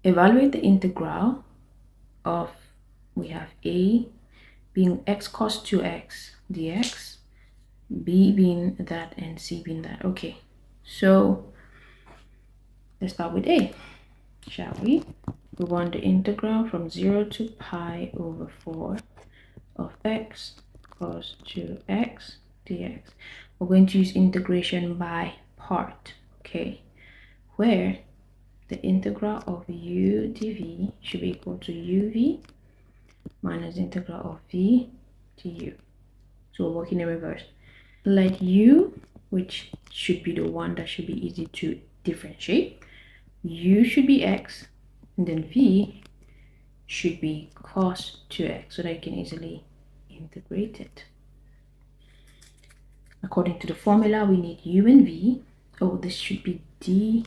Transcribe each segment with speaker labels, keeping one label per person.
Speaker 1: evaluate the integral of, we have a being x cos 2x dx, b being that, and c being that. Okay, so let's start with a, shall we? We want the integral from 0 to pi over 4 of x cos 2x dx. We're going to use integration by part, okay, where the integral of u dv should be equal to uv minus the integral of v du. So we're working in reverse. Let u, which should be the one that should be easy to differentiate, u should be x, and then v should be cos 2x, so that you can easily integrate it. According to the formula, we need u and v. Oh, this should be dv.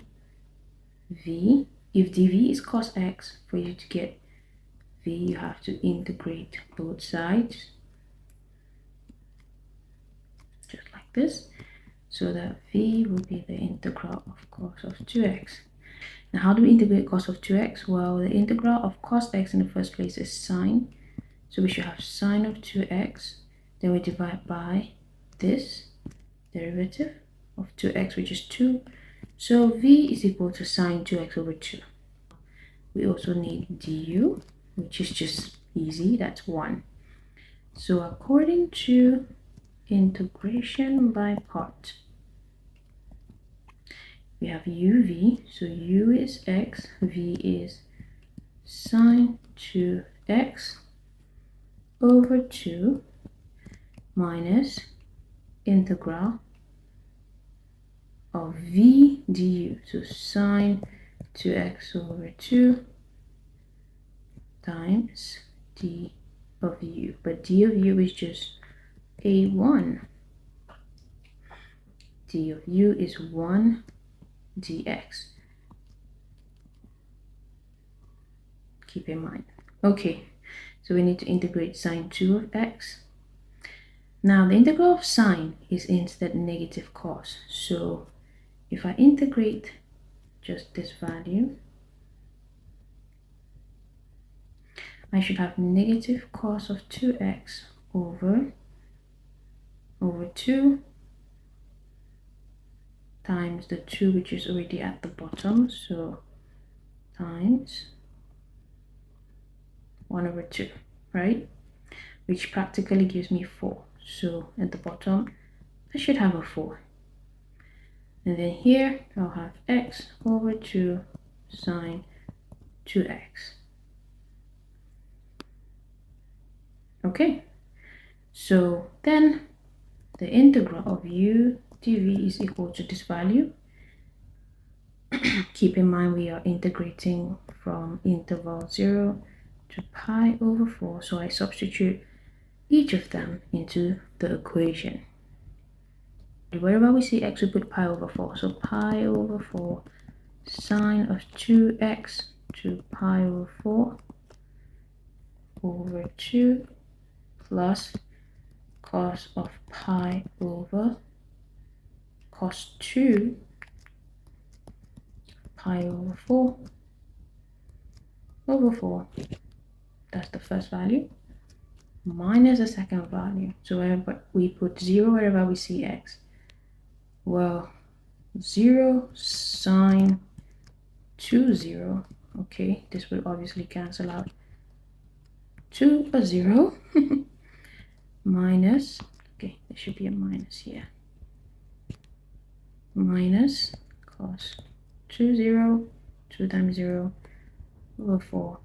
Speaker 1: If dv is cos x, for you to get v, you have to integrate both sides, just like this, so that v will be the integral of cos of 2x. Now, how do we integrate cos of 2x? Well, the integral of cos x in the first place is sine, so we should have sine of 2x, then we divide by this derivative of 2x, which is 2, so v is equal to sine 2x over 2. We also need du, which is just easy, that's 1. So according to integration by part, we have uv, so u is x, v is sine 2x over 2 minus integral of v du, so sine 2x over 2 times d of u, but d of u is just a1. d of u is 1 dx. Keep in mind. Okay, so we need to integrate sine 2 of x. Now the integral of sine is instead negative cos, so if I integrate just this value, I should have negative cos of 2x over 2 times the 2, which is already at the bottom, so times 1 over 2, right? Which practically gives me 4. So at the bottom, I should have a 4. And then here, I'll have x over 2 sine 2x. Okay, so then the integral of u dv is equal to this value. Keep in mind we are integrating from interval 0 to pi over 4, so I substitute each of them into the equation. Wherever we see x, we put pi over 4, so pi over 4 sine of 2x to pi over 4 over 2 plus cos of pi over cos 2 pi over 4 over 4. That's the first value, minus the second value. So wherever we put 0 wherever we see x, well, 0 sine 2 0. Okay, this will obviously cancel out 2 a 0 minus, okay, there should be a minus here, minus cos 2 0, 2 times 0 over 4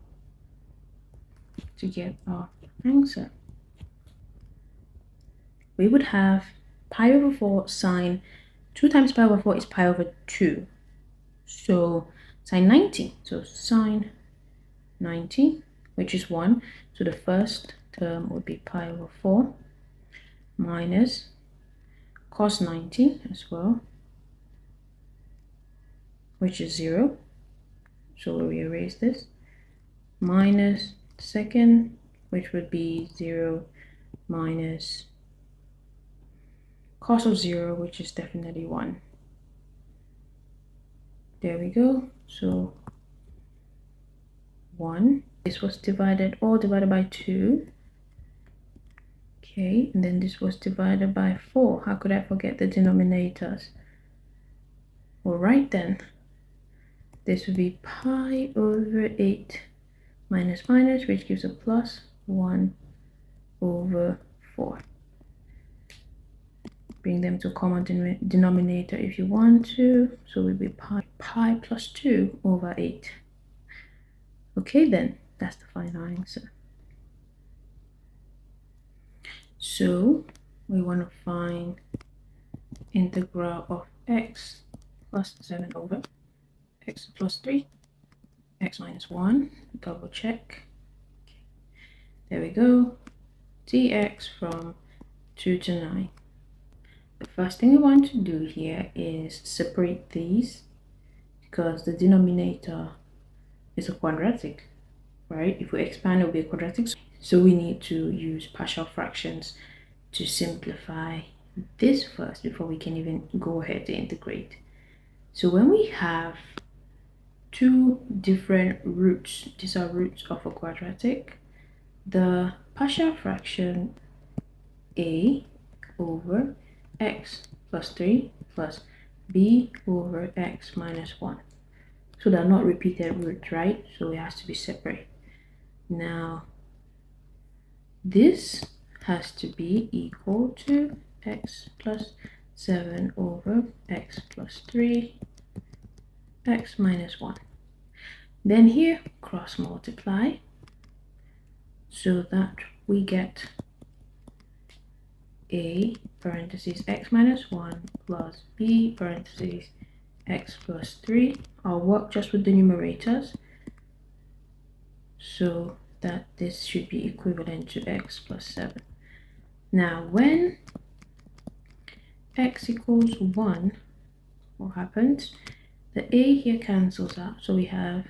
Speaker 1: to get our answer. We would have pi over 4 sine 2 times pi over 4 is pi over 2, so sine 90, so sine 90, which is 1, so the first term would be pi over 4 minus cos 90 as well, which is 0, so we erase this, minus second, which would be 0 minus cos of 0, which is definitely 1. There we go. So 1. This was all divided by 2. Okay, and then this was divided by 4. How could I forget the denominators? All right then. This would be pi over 8 minus minus, which gives a plus 1 over 4. Bring them to common denominator if you want to. So it would be pi plus 2 over 8. Okay then, that's the final answer. So we want to find integral of x plus 7 over x plus 3, x minus 1, double check. Okay. There we go, dx from 2 to 9. The first thing we want to do here is separate these because the denominator is a quadratic, right? If we expand, it will be a quadratic. So we need to use partial fractions to simplify this first before we can even go ahead to integrate. So when we have two different roots, these are roots of a quadratic, the partial fraction a over x plus 3 plus b over x minus 1. So they're not repeated roots, right? So it has to be separate. Now, this has to be equal to x plus 7 over x plus 3, x minus 1. Then here, cross multiply so that we get a parentheses x minus 1 plus b parentheses x plus 3. I'll work just with the numerators so that this should be equivalent to x plus 7. Now when x equals 1, what happens? The a here cancels out, so we have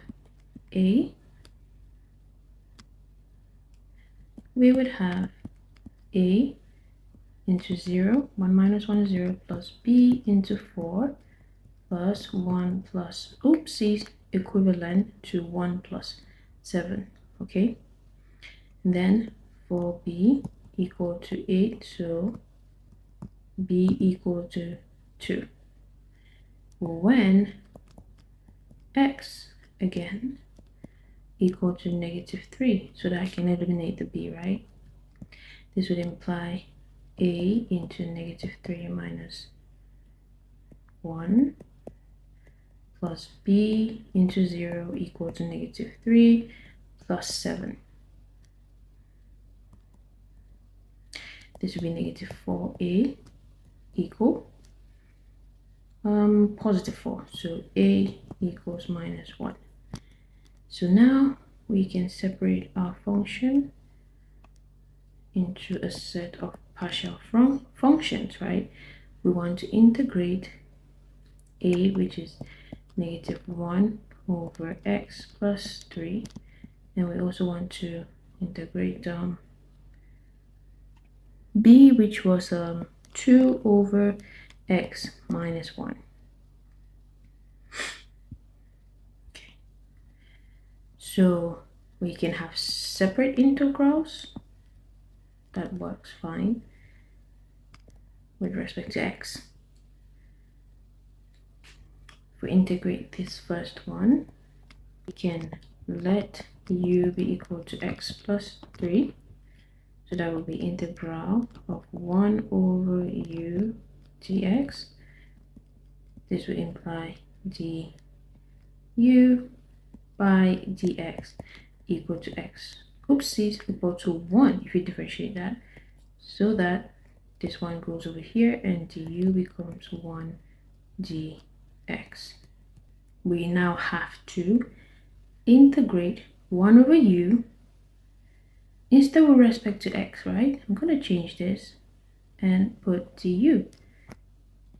Speaker 1: a, we would have a into 0, 1 minus 1 is 0, plus b into 4 plus 1 plus, oopsies, equivalent to 1 plus 7, okay? And then for b equal to 8, so b equal to 2. When x, again, equal to negative 3, so that I can eliminate the b, right? This would imply a into negative 3 minus 1 plus b into 0 equal to negative 3 plus 7. This would be negative 4a equal positive 4. So a equals minus 1. So now we can separate our function into a set of partial functions, right? We want to integrate a, which is negative 1 over x plus 3, and we also want to integrate b, which was 2 over x minus 1. Okay. So we can have separate integrals. That works fine with respect to x. If we integrate this first one, we can let u be equal to x plus 3. So that will be integral of 1 over u dx. This will imply du by dx equal to x. Oopsies, equal to 1 if you differentiate that. So that this one goes over here and du becomes 1 dx. We now have to integrate 1 over u instead with respect to x, right? I'm going to change this and put du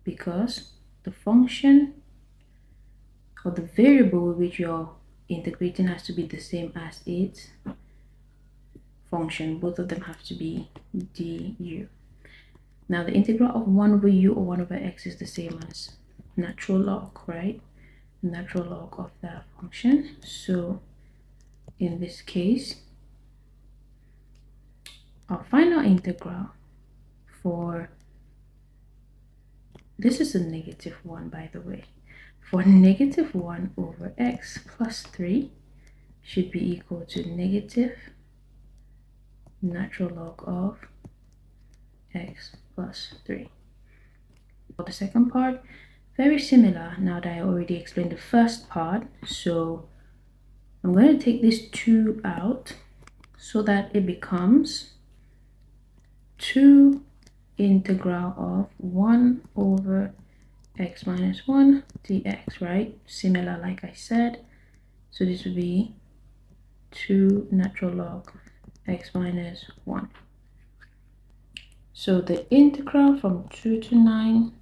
Speaker 1: because the function or the variable with which you're integrating has to be the same as its function. Both of them have to be du. Now the integral of 1 over u or 1 over x is the same as natural log, right? Natural log of that function. So in this case, our final integral for, this is a -1 by the way, for -1 over x plus 3 should be equal to negative natural log of x plus 3. For the second part, very similar now that I already explained the first part. So I'm going to take this 2 out so that it becomes 2 integral of 1 over x minus 1 dx, right? Similar like I said. So this would be 2 natural log x minus 1. So the integral from 2 to 9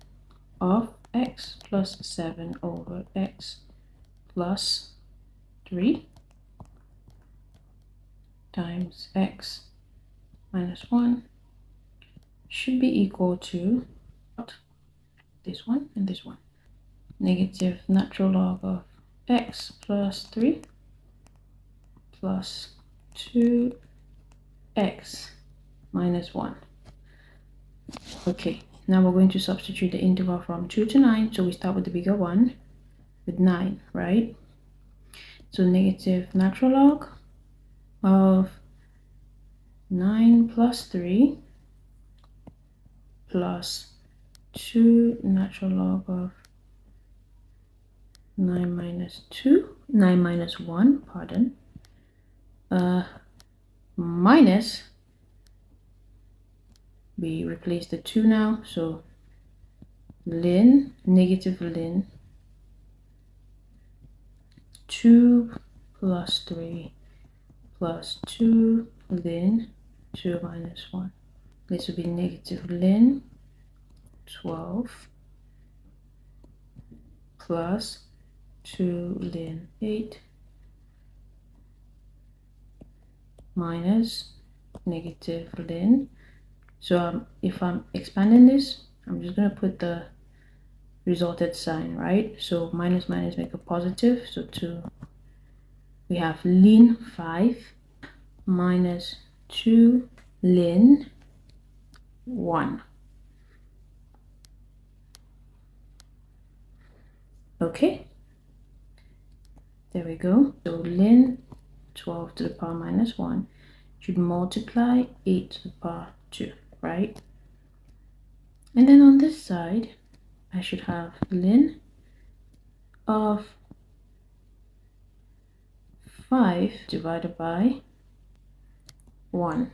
Speaker 1: of x plus 7 over x plus 3 times x minus 1 should be equal to this one and this one. Negative natural log of x plus 3 plus 2x minus 1. Okay, now we're going to substitute the interval from 2 to 9. So we start with the bigger one, with 9, right? So negative natural log of 9 plus 3 plus 2 natural log of 9 minus 1, pardon, minus, we replace the 2 now, so negative ln 2 plus 3 plus 2 ln 2 minus 1. This would be negative ln 12 plus 2 ln 8 minus negative ln. So if I'm expanding this, I'm just going to put the resulted sign, right? So minus minus make a positive, so 2. We have ln 5 minus 2 ln 1. Okay, there we go. So ln 12 to the power minus 1 should multiply 8 to the power 2, right? And then on this side, I should have ln of 5 divided by 1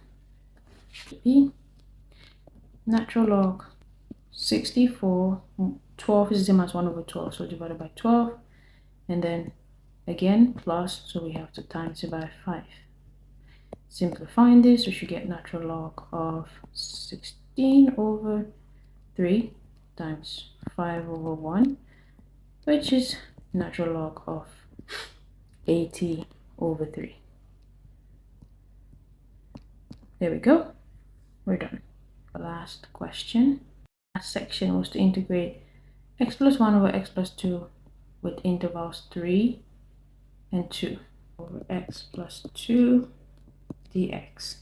Speaker 1: to be natural log 64. 12 is the same as 1 over 12, so divided by 12, and then again plus, so we have to times it by 5. Simplifying this, we should get natural log of 16 over 3 times 5 over 1, which is natural log of 80 over 3. There we go, we're done. The last question. Last section was to integrate x plus 1 over x plus 2 with intervals 3 and 2 over x plus 2 dx.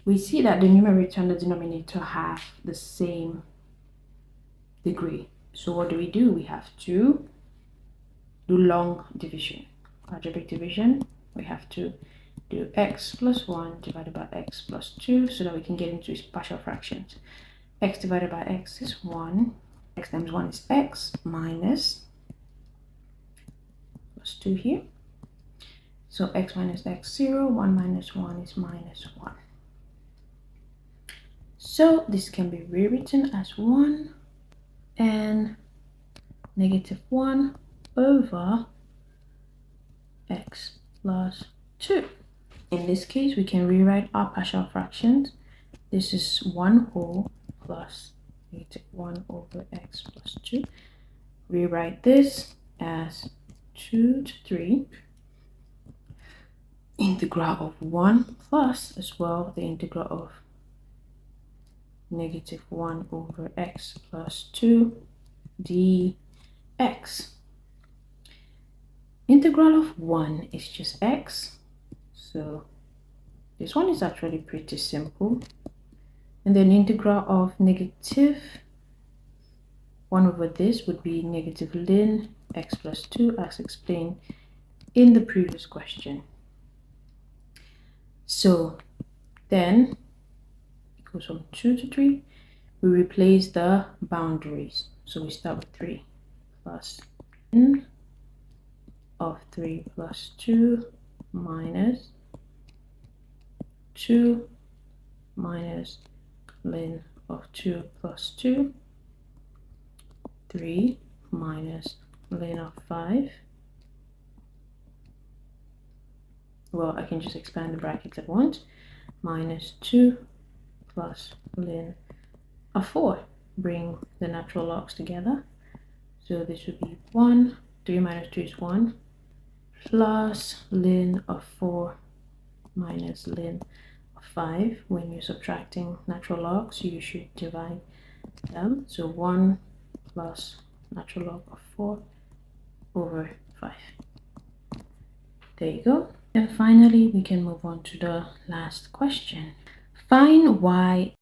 Speaker 1: We see that the numerator and the denominator have the same degree. So what do? We have to do long division, algebraic division. We have to do x plus 1 divided by x plus 2 so that we can get into partial fractions. X divided by x is 1. X times 1 is x minus plus 2 here. So x minus x 0, 1 minus 1 is minus 1. So this can be rewritten as 1 and negative 1 over x plus 2. In this case, we can rewrite our partial fractions. This is 1 whole plus negative 1 over x plus 2. Rewrite this as 2 to 3 integral of 1 plus as well the integral of negative 1 over x plus 2 dx. Integral of 1 is just x, So this one is actually pretty simple. And then integral of negative 1 over this would be negative ln x plus 2 as explained in the previous question. So then it goes from 2 to 3. We replace the boundaries. So we start with 3 plus n of 3 plus 2 minus 2 minus ln of 2 plus 2, 3 minus ln of 5. Well, I can just expand the brackets at once. Minus 2 plus ln of 4. Bring the natural logs together. So this would be 1. 3 minus 2 is 1. Plus ln of 4 minus ln of 5. When you're subtracting natural logs, you should divide them. So 1 plus natural log of 4 over 5. There you go. And finally, we can move on to the last question. Find y